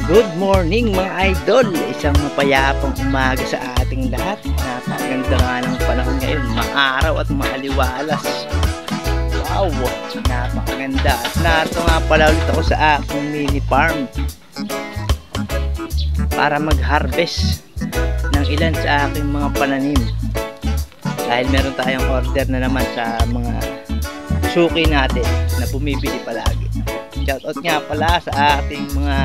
Good morning mga idol! Isang mapayapang umaga sa ating lahat. Napakaganda nga ng panahon ngayon, maaraw at maaliwalas. Wow! Napakaganda. At narito nga pala ulit ako sa aking mini farm para mag-harvest ng ilan sa aking mga pananim. Dahil meron tayong order na naman sa mga suki natin na bumibili palagi. Shoutout nga pala sa ating mga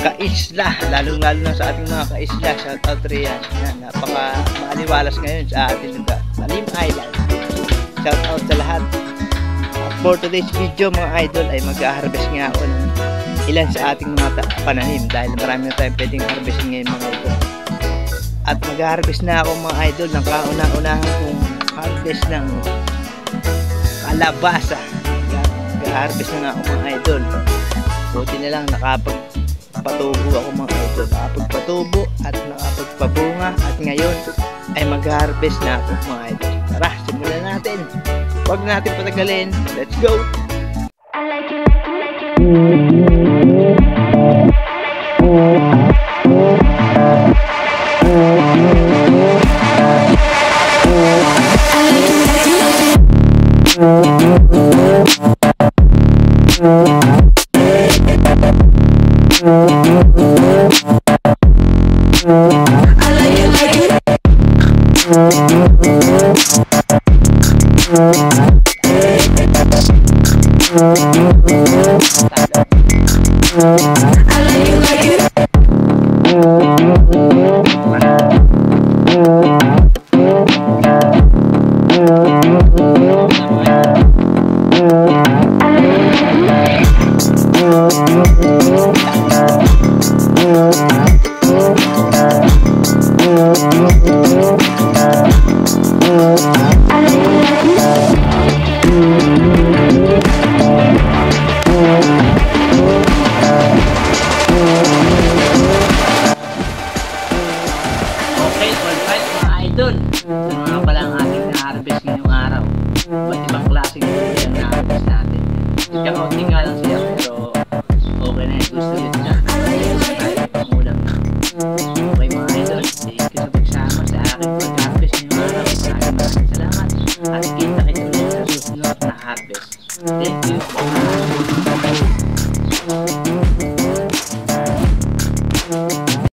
kaisla, lalong-lalo na sa ating mga kaisla. Shoutout Rian. Napaka maaliwalas ngayon sa ating lugar, Talim Island. Shoutout sa lahat. For today's video mga idol ay mag-harvest nga ako ng ilan sa ating mga pananim dahil marami na tayong pwedeng harvestin ngayon mga idol. At mag-harvest na ako mga idol ng kauna-unahan kong harvest ng kalabasa. Mag-harvest na nga ako mga idol. Buti na lang nakapagpatubo ako mga idol. Nakapagpatubo at nakapagpabunga at ngayon ay mag-harvest na ako mga idol. Tara, simulan natin. Huwag natin patagalin. Let's go! Idol, ito nga pala ang ating na-harvest ngayong araw. Ba't ibang klaseng ito yung na-harvest natin. Ika-counting nga lang siya pero okay na yun. Gusto yun na. Gusto tayo pangulam na. Okay mga idol, thank you sa pagsama sa aking pag-harvest ngayong araw. Maraming salamat at kita-kita ulit sa susunod na harvest. Thank you.